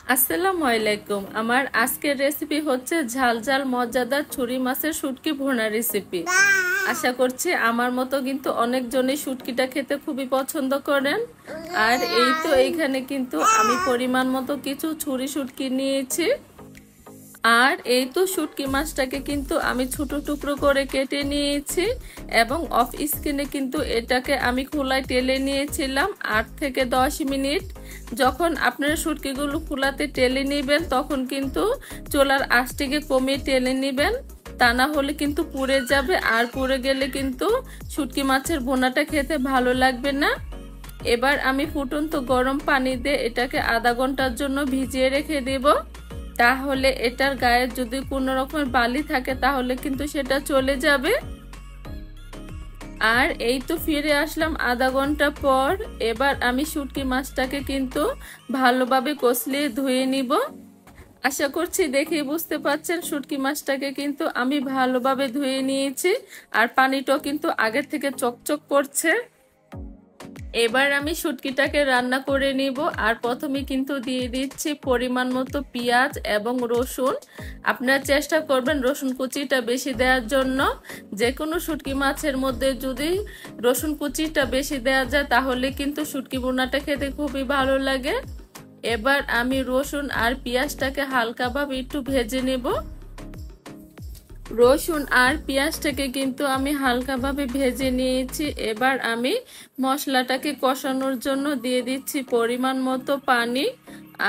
আসসালামু আলাইকুম। আমার আজকের রেসিপি হচ্ছে ঝাল ঝাল মজাদার ছুরি মাছের শুটকি ভুনা রেসিপি। আশা করছি আমার মতো কিন্তু অনেকজনই শুটকিটা খেতে খুবই পছন্দ করেন। আর এই তো এইখানে কিন্তু আমি পরিমাণ মতো কিছু ছুরি শুটকি নিয়েছি। আর এই তো শুটকি মাছটাকে কিন্তু আমি ছোট টুকরো করে কেটে নিয়েছি এবং অফ স্ক্রিনে কিন্তু এটাকে আমি খোলায় টেলে নিয়েছিলাম 8 থেকে 10 মিনিট। যখন আপনারা শুটকিগুলো খোলাতে টেলে নেবেন তখন কিন্তু চুলার আঁচটিকে কমিয়ে টেলে নেবেন, তা না হলে কিন্তু পুড়ে যাবে, আর পুড়ে গেলে কিন্তু শুটকি মাছের ভুনাটা খেতে ভালো লাগবে না। এবার আমি ফুটন্ত গরম পানি দিয়ে এটাকে আধা ঘন্টার জন্য ভিজিয়ে রেখে দেব। তাহলে এটার গায়ে যদি কোনো রকমের বালি থাকে তাহলে কিন্তু সেটা চলে যাবে। আর এই তো ফিরে আসলাম আধা ঘন্টা পর। এবার আমি শুটকি মাছটাকে কিন্তু ভালোভাবে কষলিয়ে ধুয়ে নিব। আশা করছি দেখেই বুঝতে পারছেন শুটকি মাছটাকে কিন্তু আমি ভালোভাবে ধুয়ে নিয়েছি, আর পানিটাও কিন্তু আগের থেকে চকচক করছে। এবার আমি শুটকিটাকে রান্না করে নিব। আর প্রথমে কিন্তু দিয়ে দিচ্ছি পরিমাণ মতো পেঁয়াজ এবং রসুন। আপনারা চেষ্টা করবেন রসুন কুচিটা বেশি দেওয়ার জন্য। যে কোনো শুটকি মাছের মধ্যে যদি রসুন কুচিটা বেশি দেওয়া যায় তাহলে কিন্তু শুটকি ভুনাটা খেতে খুবই ভালো লাগে। এবার আমি রসুন আর পেঁয়াজটাকে হালকাভাবে একটু ভেজে নেব। রসুন আর পেঁয়াজটাকে কিন্তু আমি হালকাভাবে ভেজে নিয়েছি। এবার আমি মশলাটাকে কষানোর জন্য দিয়ে দিচ্ছি পরিমাণ মতো পানি।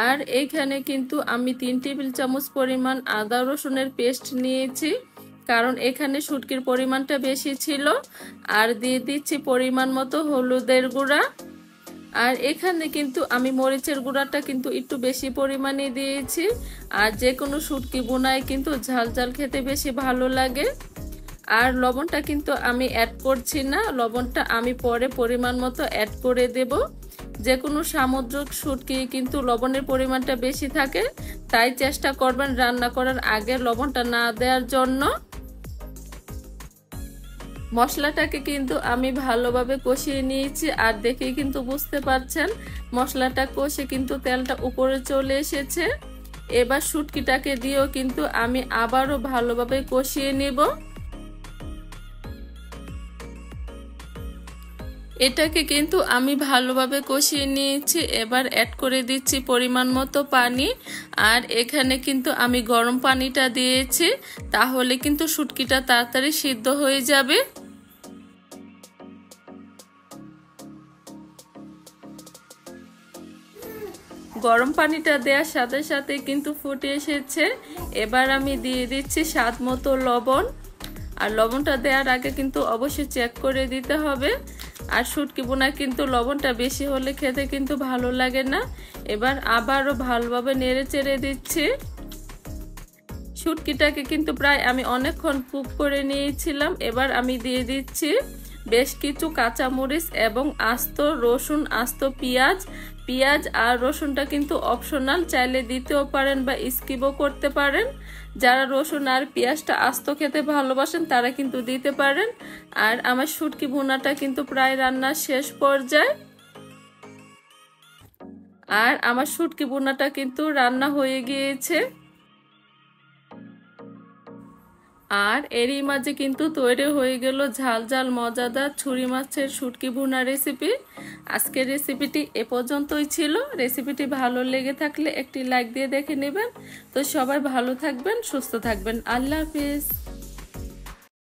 আর এইখানে কিন্তু আমি 3 টেবিল চামচ পরিমাণ আদা রসুনের পেস্ট নিয়েছি, কারণ এখানে শুটকির পরিমাণটা বেশি ছিল। আর দিয়ে দিচ্ছি পরিমাণ মতো হলুদের গুঁড়া। আর এখানে কিন্তু আমি মরিচের গুঁড়াটা কিন্তু একটু বেশি পরিমাণে দিয়েছি। আর যে কোনো শুটকি বোনায় কিন্তু ঝাল ঝাল খেতে বেশি ভালো লাগে। আর লবণটা কিন্তু আমি অ্যাড করছি না, লবণটা আমি পরে পরিমাণ মতো অ্যাড করে দেব। যে কোনো সামুদ্রিক শুটকি কিন্তু লবণের পরিমাণটা বেশি থাকে, তাই চেষ্টা করবেন রান্না করার আগে লবণটা না দেওয়ার জন্য। মশলাটাকে কিন্তু আমি ভালোভাবে কষিয়ে নিয়েছি, আর দেখেই কিন্তু বুঝতে পারছেন মশলাটা কষে কিন্তু তেলটা উপরে চলে এসেছে। এবার শুটকিটাকে দিয়েও কিন্তু আমি আবারও ভালোভাবে কষিয়ে নেব। এটাকে কিন্তু আমি ভালোভাবে কষিয়ে নিয়েছি। এবার অ্যাড করে দিচ্ছি পরিমাণ মতো পানি। আর এখানে কিন্তু আমি গরম পানিটা দিয়েছি, তাহলে কিন্তু শুটকিটা তাড়াতাড়ি সিদ্ধ হয়ে যাবে। গরম পানিটা দেওয়ার সাথে সাথে কিন্তু ফুটে এসেছে। এবার আমি দিয়ে দিচ্ছি স্বাদ মতো লবণ। আর লবণটা দেওয়ার আগে কিন্তু অবশ্যই চেক করে দিতে হবে। আর শুটকি বোনায় কিন্তু লবণটা বেশি হলে খেতে কিন্তু ভালো লাগে না। এবার আবারও ভালোভাবে নেড়ে চেড়ে দিচ্ছি। শুটকিটাকে কিন্তু প্রায় আমি অনেকক্ষণ কুক করে নিয়েছিলাম। এবার আমি দিয়ে দিচ্ছি বেশ কিছু কাঁচামরিচ এবং আস্ত রসুন, আস্ত পেঁয়াজ। পেঁয়াজ আর রসুনটা কিন্তু অপশনাল, চাইলে দিতেও পারেন বা স্কিপও করতে পারেন। যারা রসুন আর পেঁয়াজটা আস্ত খেতে ভালোবাসেন তারা কিন্তু দিতে পারেন। আর আমার শুটকি ভুনাটা কিন্তু প্রায় রান্নার শেষ পর্যায়ে। আর আমার শুটকি ভুনাটা কিন্তু রান্না হয়ে গিয়েছে। আর এরই মাঝে কিন্তু তৈরি হয়ে গেল ঝাল ঝাল মজাদার ছুরি মাছের শুটকি ভুনা রেসিপি। আজকের রেসিপিটি এ পর্যন্তই ছিল। রেসিপিটি ভালো লেগে থাকলে একটি লাইক দিয়ে দেখে নেবেন। তো সবাই ভালো থাকবেন, সুস্থ থাকবেন। আল্লাহ হাফিজ।